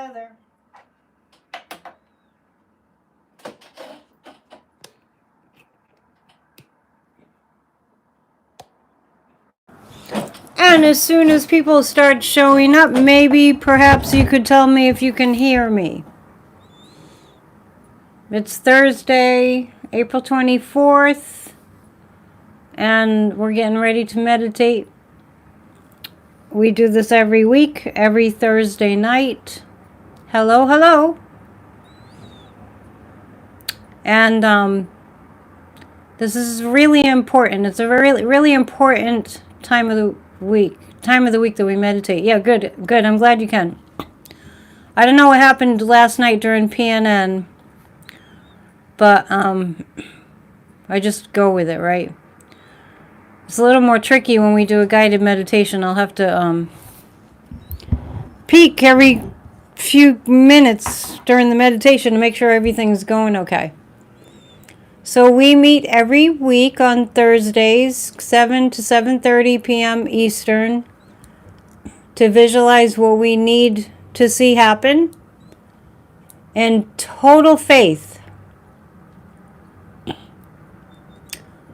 together. And as soon as people start showing up, maybe perhaps you could tell me if you can hear me. It's Thursday, April 24th, and we're getting ready to meditate. We do this every week, every Thursday night. Hello, hello. And this is really important. It's a really, really important time of the week that we meditate. Yeah, good. I'm glad you can. I don't know what happened last night during PNN, but I just go with it, right? It's a little more tricky when we do a guided meditation. I'll have to peek every few minutes during the meditation to make sure everything's going okay. So we meet every week on Thursdays, 7 to 7:30 p.m. Eastern, to visualize what we need to see happen in total faith.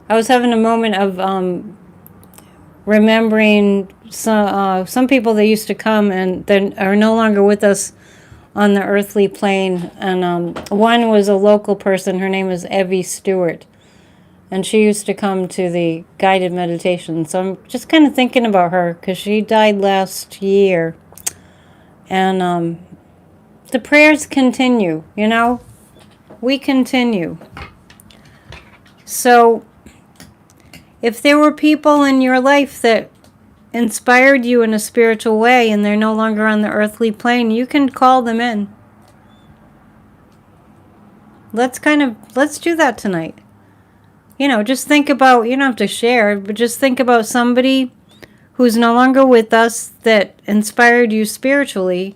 I was having a moment of remembering some people that used to come and that are no longer with us on the earthly plane. And one was a local person. Her name is Evie Stewart. And she used to come to the guided meditation. So I'm just kind of thinking about her because she died last year. And the prayers continue, you know. We continue. So if there were people in your life that inspired you in a spiritual way and they're no longer on the earthly plane, you can call them in. Let's do that tonight. You know, just think about, you don't have to share, but just think about somebody who's no longer with us that inspired you spiritually,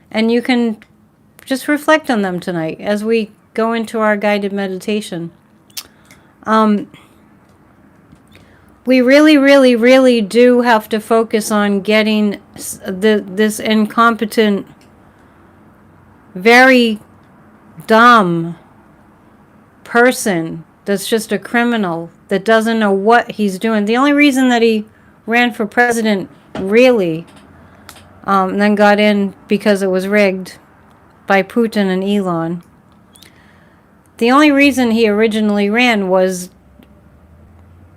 and you can just reflect on them tonight as we go into our guided meditation. We really, really, really do have to focus on getting this incompetent, very dumb person that's just a criminal that doesn't know what he's doing. The only reason that he ran for president, really, and then got in because it was rigged by Putin and Elon. The only reason he originally ran was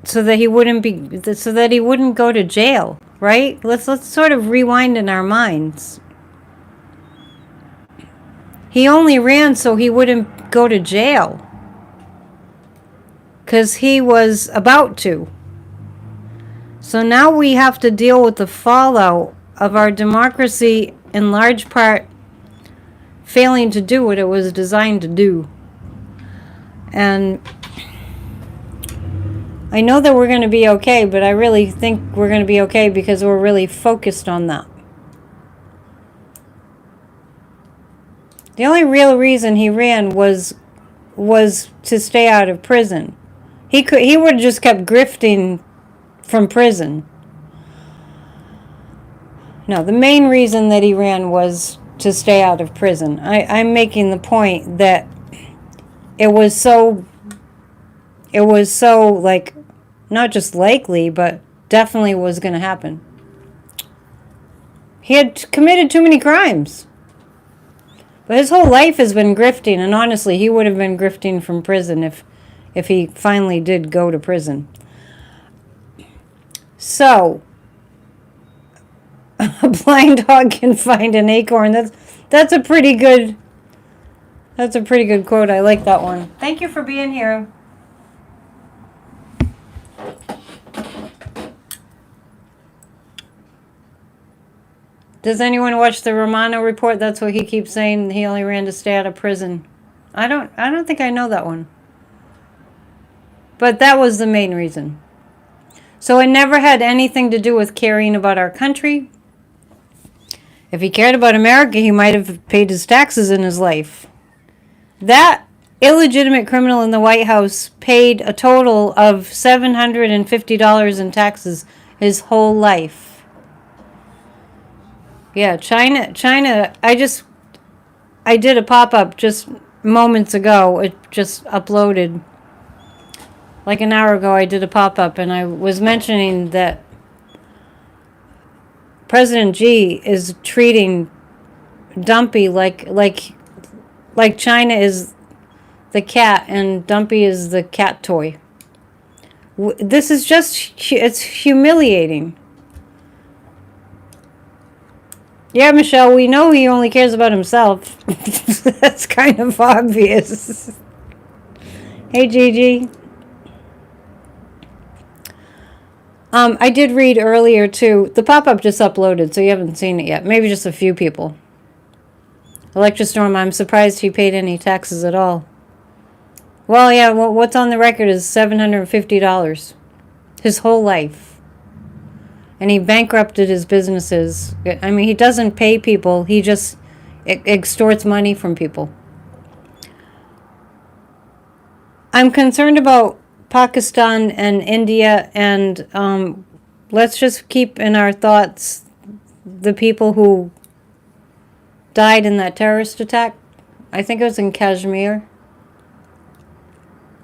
so that he wouldn't go to jail, right? Let's sort of rewind in our minds. He only ran so he wouldn't go to jail, because he was about to. So now we have to deal with the fallout of our democracy, in large part failing to do what it was designed to do. And I know that we're going to be okay, but I really think we're going to be okay because we're really focused on that. The only real reason he ran was to stay out of prison. He would have just kept grifting from prison. No, the main reason that he ran was to stay out of prison. I'm making the point that it was so like, not just likely, but definitely was going to happen. He had committed too many crimes. But his whole life has been grifting, and honestly, he would have been grifting from prison if he finally did go to prison. So, a blind dog can find an acorn. That's a pretty good quote. I like that one. Thank you for being here. Does anyone watch the Romano Report? That's what he keeps saying. He only ran to stay out of prison. I don't think I know that one. But that was the main reason. So it never had anything to do with caring about our country. If he cared about America, he might have paid his taxes in his life. That illegitimate criminal in the White House paid a total of $750 in taxes his whole life. Yeah, China, I did a pop-up just moments ago. It just uploaded. Like an hour ago, I did a pop-up, and I was mentioning that President Xi is treating Dumpy like China is the cat and Dumpy is the cat toy. This is just, it's humiliating. Yeah, Michelle, we know he only cares about himself. That's kind of obvious. Hey, Gigi. I did read earlier, too. The pop-up just uploaded, so you haven't seen it yet. Maybe just a few people. Electrostorm, I'm surprised he paid any taxes at all. Well, yeah, what's on the record is $750. His whole life. And he bankrupted his businesses. I mean, he doesn't pay people. He just extorts money from people. I'm concerned about Pakistan and India, and let's just keep in our thoughts the people who died in that terrorist attack. I think it was in Kashmir.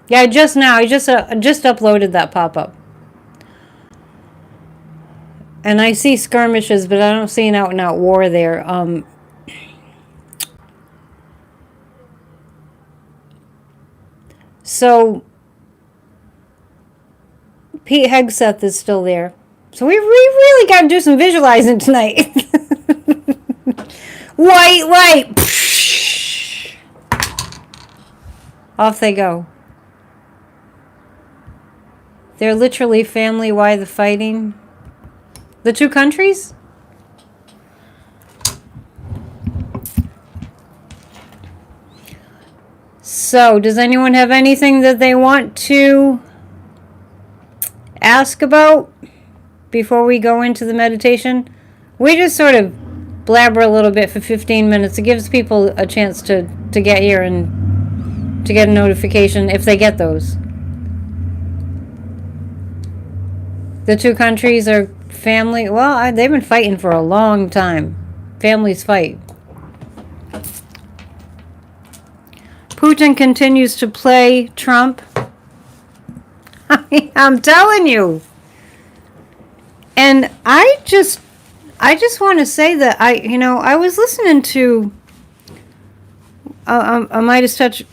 Yeah, just now. I just uploaded that pop-up. And I see skirmishes, but I don't see an out-and-out war there. So Pete Hegseth is still there. So we really got to do some visualizing tonight. White light. Off they go. They're literally family. Why the fighting? The two countries? So, does anyone have anything that they want to ask about before we go into the meditation? We just sort of blabber a little bit for 15 minutes. It gives people a chance to get here and to get a notification if they get those. The two countries are family. Well, they've been fighting for a long time. Families fight. Putin continues to play Trump. I'm telling you. And I just want to say that I was listening to a Midas Touch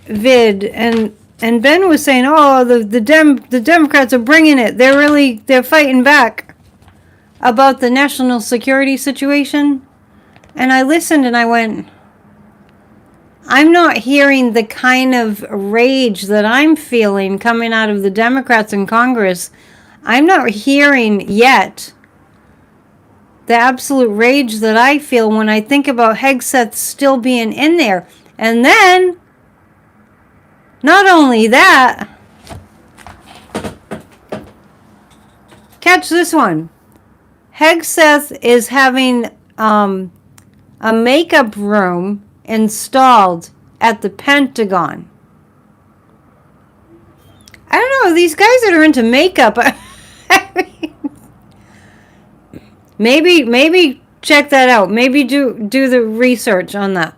vid, and Ben was saying, "Oh, the Democrats are bringing it. They're fighting back about the national security situation." And I listened and I went, I'm not hearing the kind of rage that I'm feeling coming out of the Democrats in Congress. I'm not hearing yet the absolute rage that I feel when I think about Hegseth still being in there. And then, not only that, catch this one. Hegseth is having a makeup room installed at the Pentagon. I don't know, these guys that are into makeup, maybe check that out. Maybe do the research on that.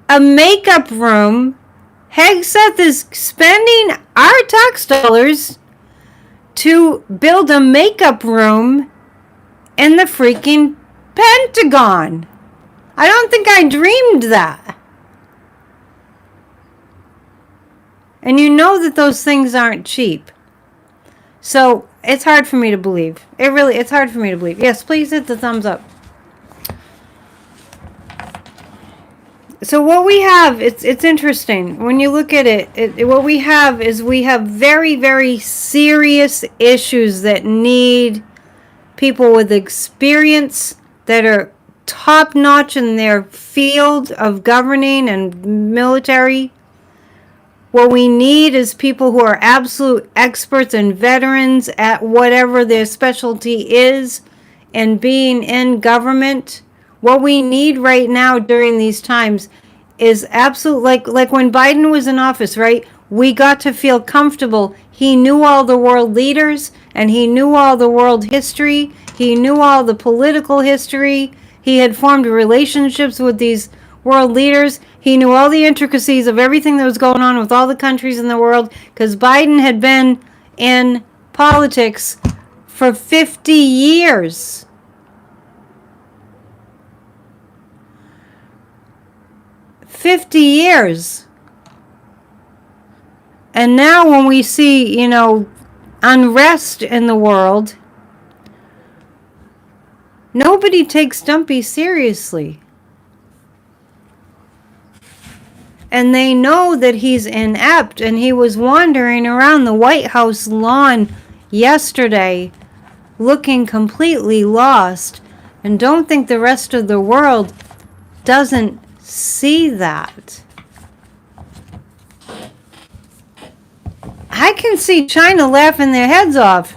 A makeup room. Hegseth is spending our tax dollars to build a makeup room in the freaking Pentagon. I don't think I dreamed that. And you know that those things aren't cheap. So it's hard for me to believe. It's hard for me to believe. Yes, please hit the thumbs up. So what we have, it's interesting. When you look at it, what we have is we have very, very serious issues that need people with experience that are top-notch in their field of governing and military. What we need is people who are absolute experts and veterans at whatever their specialty is and being in government. What we need right now during these times is absolute, like when Biden was in office, right? We got to feel comfortable. He knew all the world leaders, and he knew all the world history. He knew all the political history. He had formed relationships with these world leaders. He knew all the intricacies of everything that was going on with all the countries in the world, because Biden had been in politics for 50 years. And now when we see, unrest in the world, nobody takes Dumpy seriously. And they know that he's inept, and he was wandering around the White House lawn yesterday looking completely lost. And don't think the rest of the world doesn't see that. I can see China laughing their heads off.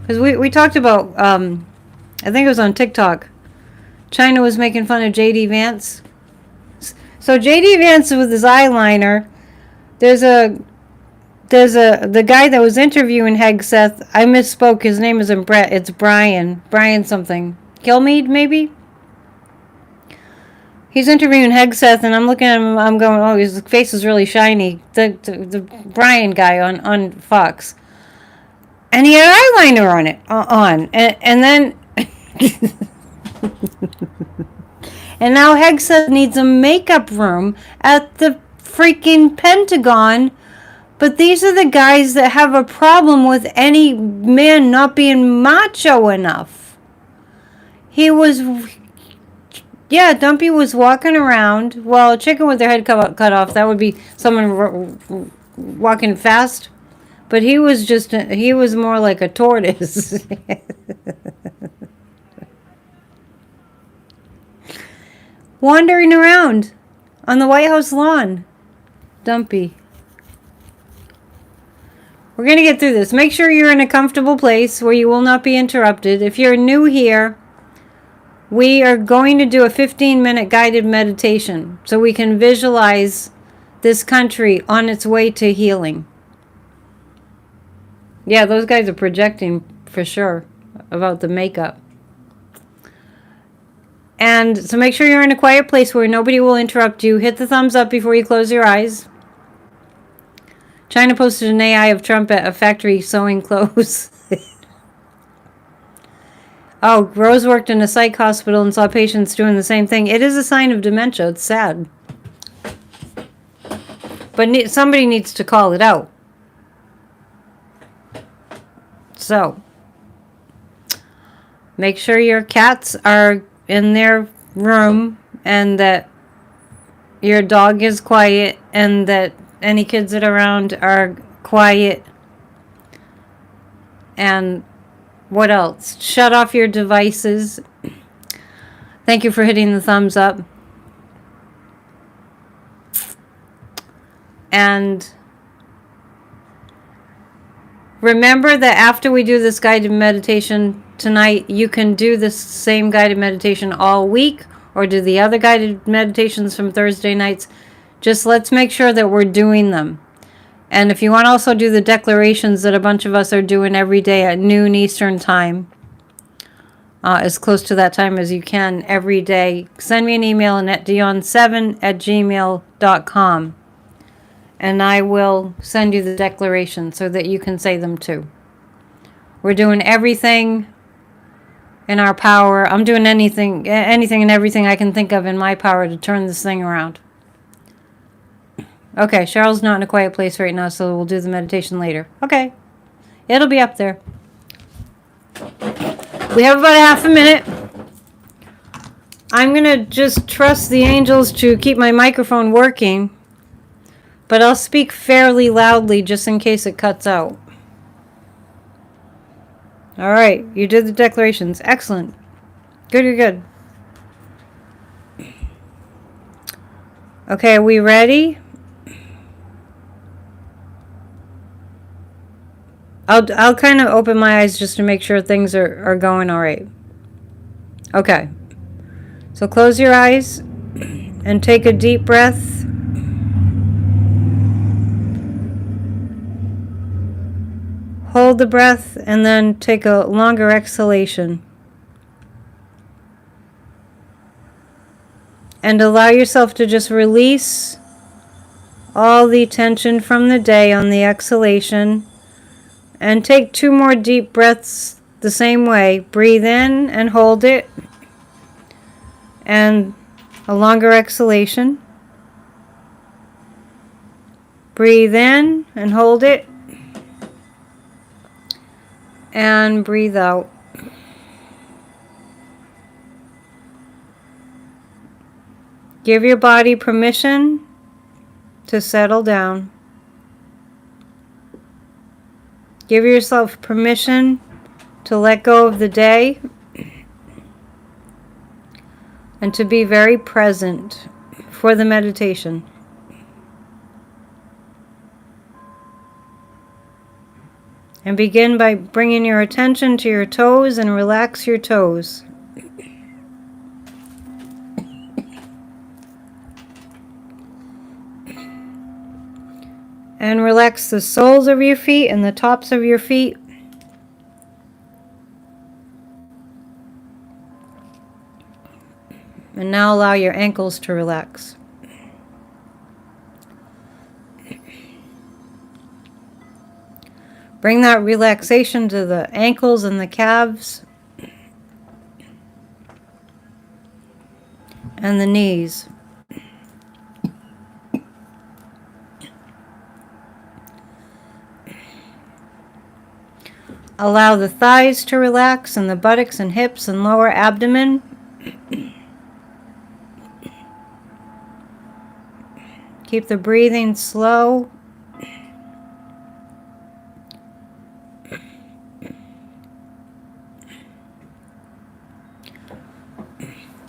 Because we talked about, I think it was on TikTok, China was making fun of J.D. Vance. So J.D. Vance with his eyeliner, the guy that was interviewing Hegseth, I misspoke, his name isn't Brett, it's Brian something. Kilmeade, maybe? He's interviewing Hegseth, and I'm looking at him, I'm going, oh, his face is really shiny. The Brian guy on Fox. And he had eyeliner on it, and then... And now Hegseth needs a makeup room at the freaking Pentagon. But these are the guys that have a problem with any man not being macho enough. Dumpy was walking around. Well, a chicken with their head cut off, that would be someone walking fast. But he was more like a tortoise. Wandering around on the White House lawn. Dumpy. We're going to get through this. Make sure you're in a comfortable place where you will not be interrupted. If you're new here, we are going to do a 15-minute guided meditation so we can visualize this country on its way to healing. Yeah, those guys are projecting for sure about the makeup. And so make sure you're in a quiet place where nobody will interrupt you. Hit the thumbs up before you close your eyes. China posted an AI of Trump at a factory sewing clothes. Oh, Rose worked in a psych hospital and saw patients doing the same thing. It is a sign of dementia. It's sad. But somebody needs to call it out. So, make sure your cats are in their room, and that your dog is quiet, and that any kids that are around are quiet. And what else? Shut off your devices. Thank you for hitting the thumbs up. And remember that after we do this guided meditation tonight, you can do this same guided meditation all week, or do the other guided meditations from Thursday nights. Just let's make sure that we're doing them. And if you want to also do the declarations that a bunch of us are doing every day at noon Eastern time, as close to that time as you can every day, send me an email, AnnetteDion7@gmail.com. And I will send you the declaration so that you can say them too. We're doing everything in our power. I'm doing anything and everything I can think of in my power to turn this thing around. Okay, Cheryl's not in a quiet place right now, so we'll do the meditation later. Okay, it'll be up there. We have about a half a minute. I'm going to just trust the angels to keep my microphone working, but I'll speak fairly loudly just in case it cuts out. All right, you did the declarations. Excellent. Good, you're good. Okay, are we ready? I'll kind of open my eyes just to make sure things are going all right. Okay. So close your eyes and take a deep breath. Hold the breath and then take a longer exhalation. And allow yourself to just release all the tension from the day on the exhalation. And take 2 more deep breaths the same way. Breathe in and hold it. And a longer exhalation. Breathe in and hold it. And breathe out. Give your body permission to settle down. Give yourself permission to let go of the day and to be very present for the meditation. And begin by bringing your attention to your toes and relax your toes. And relax the soles of your feet and the tops of your feet. And now allow your ankles to relax. Bring that relaxation to the ankles and the calves and the knees. Allow the thighs to relax and the buttocks and hips and lower abdomen. Keep the breathing slow.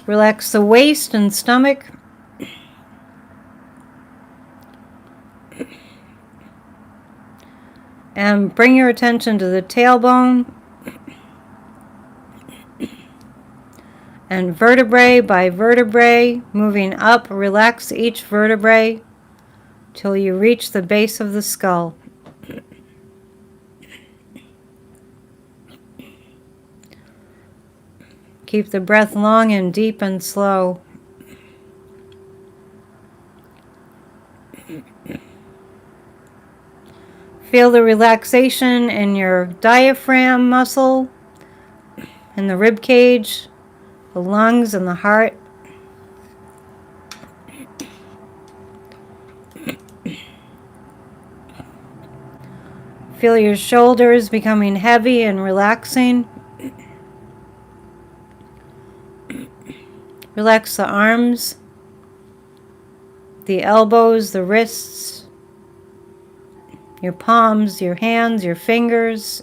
Relax the waist and stomach. And bring your attention to the tailbone. And vertebrae by vertebrae, moving up, relax each vertebrae till you reach the base of the skull. Keep the breath long and deep and slow. Feel the relaxation in your diaphragm muscle, in the rib cage, the lungs and the heart. Feel your shoulders becoming heavy and relaxing. Relax the arms, the elbows, the wrists, your palms, your hands, your fingers.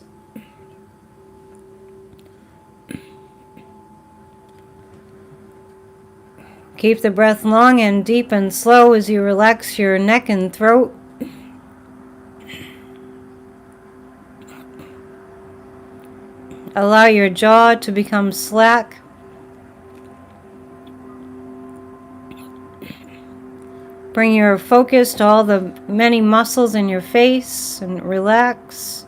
Keep the breath long and deep and slow as you relax your neck and throat. Allow your jaw to become slack. Bring your focus to all the many muscles in your face and relax.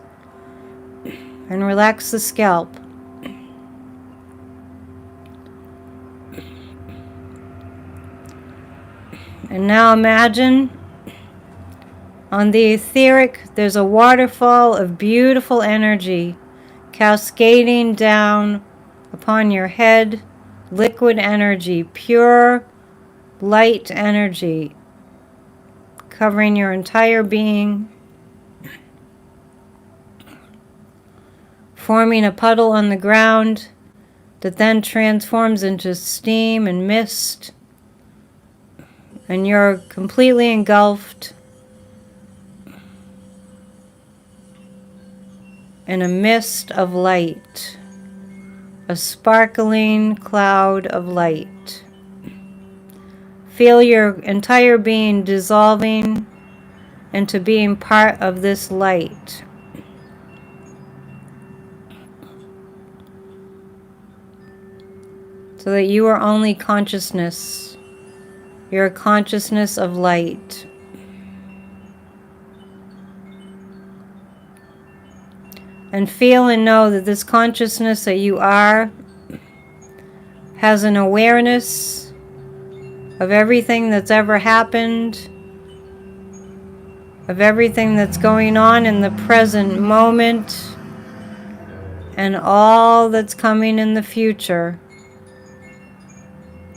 And relax the scalp. And now imagine on the etheric there's a waterfall of beautiful energy cascading down upon your head, liquid energy, pure light energy, covering your entire being, forming a puddle on the ground that then transforms into steam and mist, and you're completely engulfed in a mist of light, a sparkling cloud of light. Feel your entire being dissolving into being part of this light. So that you are only consciousness. You're a consciousness of light. And feel and know that this consciousness that you are has an awareness of everything that's ever happened, of everything that's going on in the present moment, and all that's coming in the future.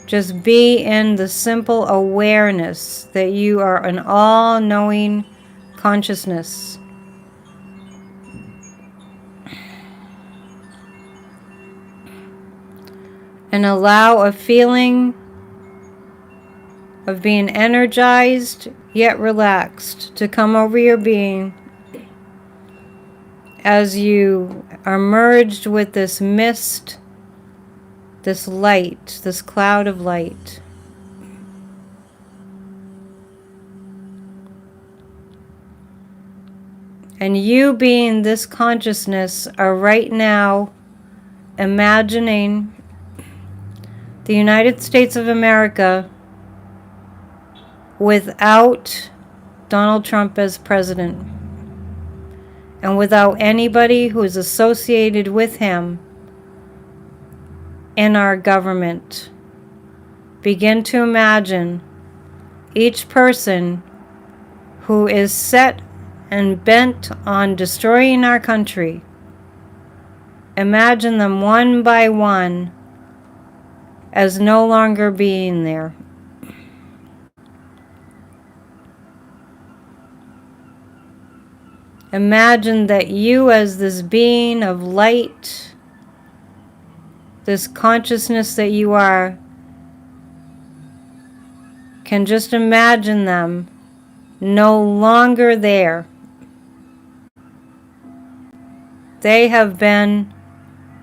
Just be in the simple awareness that you are an all-knowing consciousness. And allow a feeling of being energized yet relaxed to come over your being as you are merged with this mist, this light, this cloud of light. And you being this consciousness are right now imagining the United States of America without Donald Trump as president, and without anybody who is associated with him in our government. Begin to imagine each person who is set and bent on destroying our country. Imagine them one by one as no longer being there. Imagine that you, as this being of light, this consciousness that you are, can just imagine them no longer there. They have been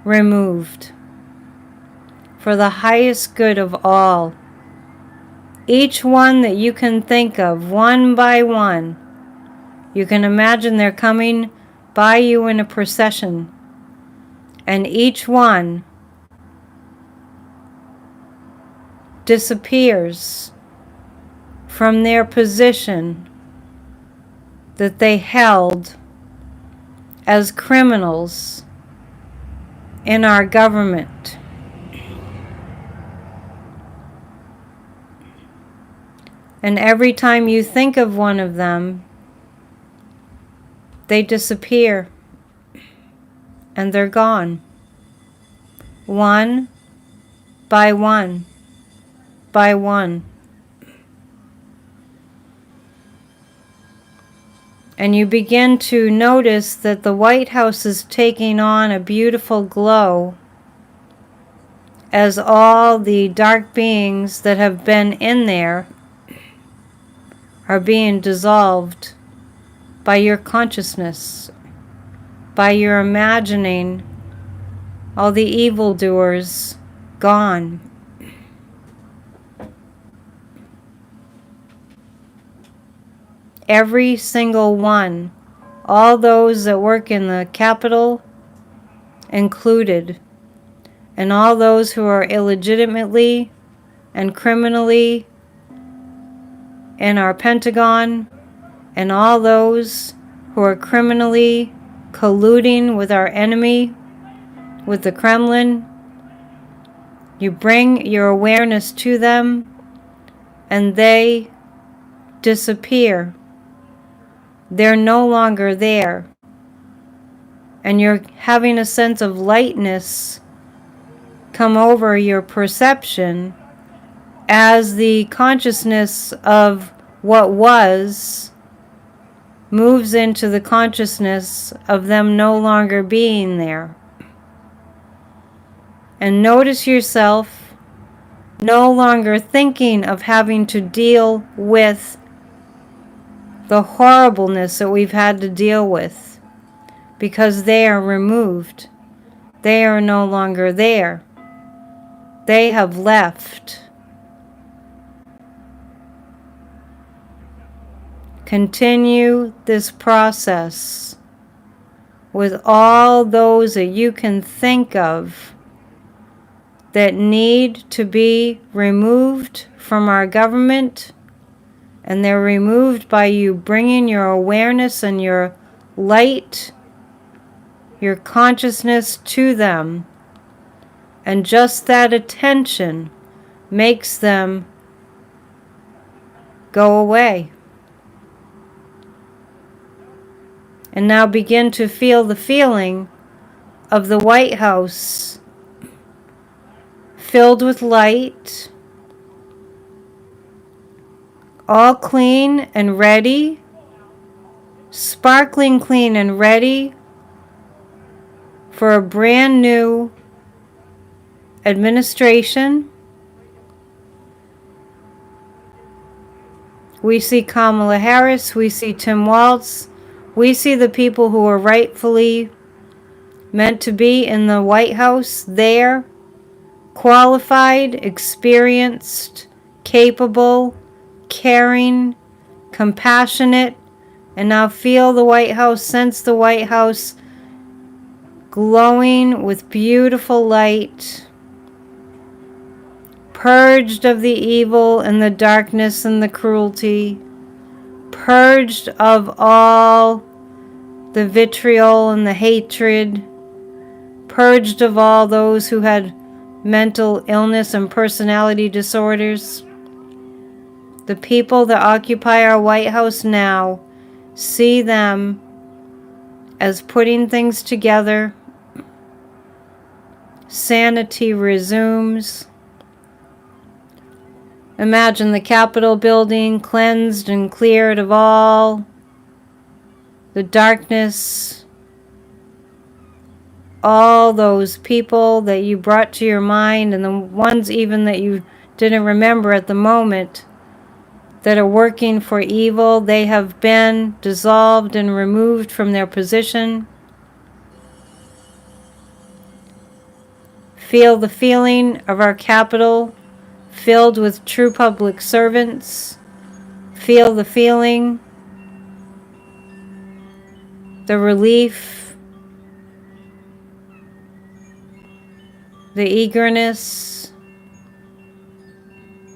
removed for the highest good of all. Each one that you can think of, one by one, you can imagine they're coming by you in a procession, and each one disappears from their position that they held as criminals in our government. And every time you think of one of them, they disappear and they're gone. One by one by one. And you begin to notice that the White House is taking on a beautiful glow as all the dark beings that have been in there are being dissolved by your consciousness, by your imagining all the evildoers gone. Every single one, all those that work in the Capitol included, and all those who are illegitimately and criminally in our Pentagon, and all those who are criminally colluding with our enemy, with the Kremlin. You bring your awareness to them, and they disappear. They're no longer there. And you're having a sense of lightness come over your perception as the consciousness of what was moves into the consciousness of them no longer being there. And notice yourself no longer thinking of having to deal with the horribleness that we've had to deal with, because they are removed. They are no longer there. They have left. Continue this process with all those that you can think of that need to be removed from our government, and they're removed by you bringing your awareness and your light your consciousness to them, and just that attention makes them go away. And now begin to feel the feeling of the White House filled with light, all clean and ready, sparkling clean and ready for a brand new administration. We see Kamala Harris, we see Tim Walz, we see the people who are rightfully meant to be in the White House there, qualified, experienced, capable, caring, compassionate, and now feel the White House, sense the White House glowing with beautiful light, purged of the evil and the darkness and the cruelty, purged of all the vitriol and the hatred, purged of all those who had mental illness and personality disorders. The people that occupy our White House now, see them as putting things together. Sanity resumes. Imagine the Capitol building cleansed and cleared of all the darkness, all those people that you brought to your mind and the ones even that you didn't remember at the moment that are working for evil. They have been dissolved and removed from their position. Feel the feeling of our Capitol filled with true public servants. Feel the feeling, the relief, the eagerness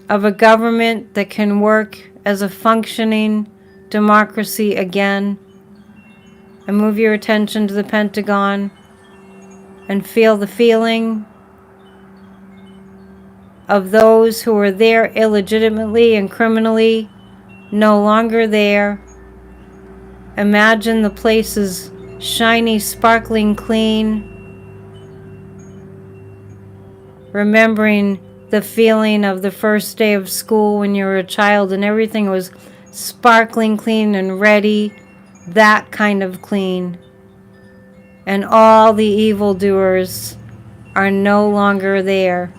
of a government that can work as a functioning democracy again. And move your attention to the Pentagon and feel the feeling of those who are there illegitimately and criminally, no longer there. Imagine the place is shiny, sparkling clean. Remembering the feeling of the first day of school when you were a child and everything was sparkling clean and ready, that kind of clean. And all the evildoers are no longer there.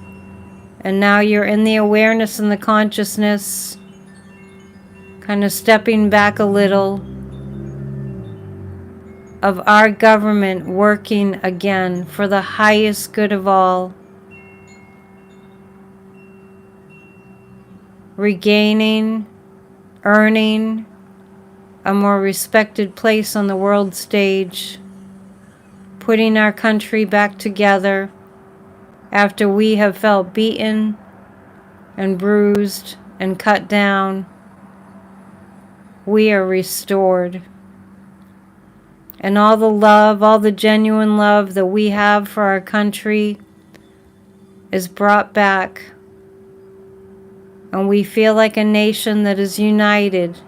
And now you're in the awareness and the consciousness, kind of stepping back a little, of our government working again for the highest good of all, regaining, earning a more respected place on the world stage, putting our country back together after we have felt beaten and bruised and cut down. We are restored. And all the love, all the genuine love that we have for our country is brought back. And we feel like a nation that is united.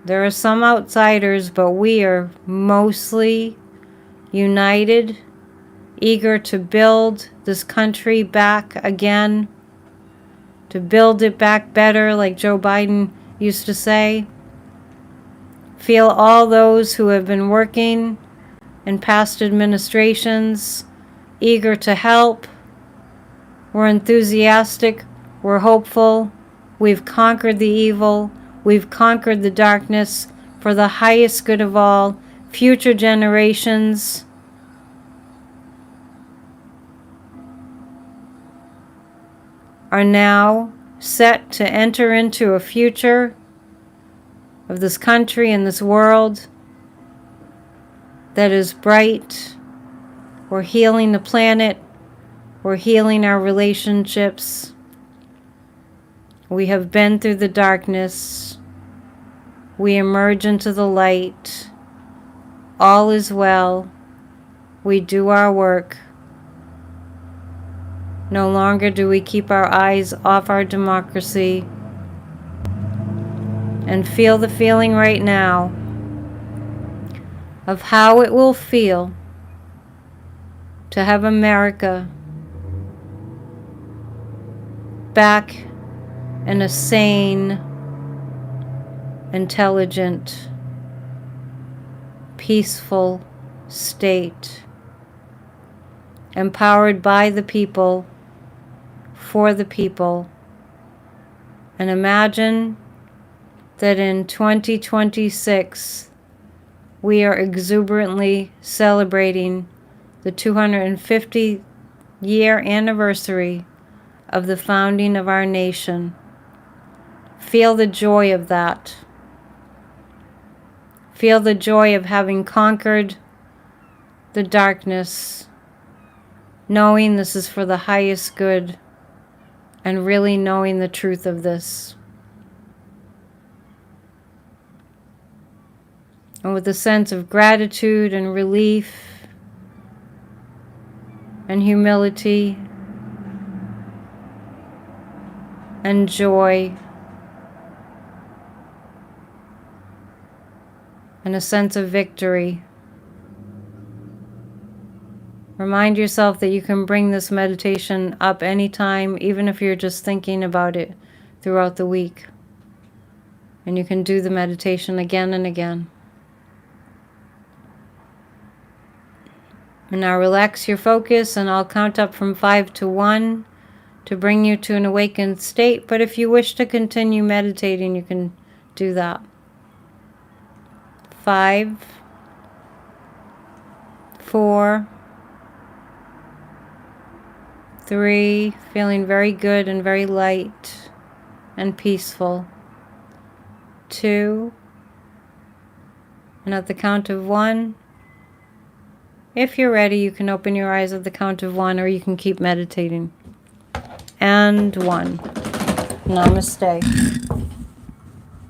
There are some outsiders, but we are mostly united, eager to build this country back again, to build it back better, like Joe Biden used to say. Feel all those who have been working in past administrations, eager to help. We're enthusiastic, we're hopeful, we've conquered the evil, we've conquered the darkness for the highest good of all. Future generations are now set to enter into a future of this country and this world that is bright. We're healing the planet. We're healing our relationships. We have been through the darkness. We emerge into the light. all is well. We do our work. No longer do we keep our eyes off our democracy. And feel the feeling right now of how it will feel to have America back in a sane, intelligent, peaceful state, empowered by the people, for the people. And imagine that in 2026 we are exuberantly celebrating the 250-year anniversary of the founding of our nation. Feel the joy of that. Feel the joy of having conquered the darkness, knowing this is for the highest good, and really knowing the truth of this. And with a sense of gratitude and relief and humility and joy and a sense of victory, remind yourself that you can bring this meditation up anytime, even if you're just thinking about it throughout the week. And you can do the meditation again and again. And now relax your focus, and I'll count up from 5 to 1 to bring you to an awakened state. But if you wish to continue meditating, you can do that. 5, 4, 3, feeling very good and very light and peaceful. 2, and at the count of 1, if you're ready, you can open your eyes at the count of 1, or you can keep meditating. And 1. Namaste.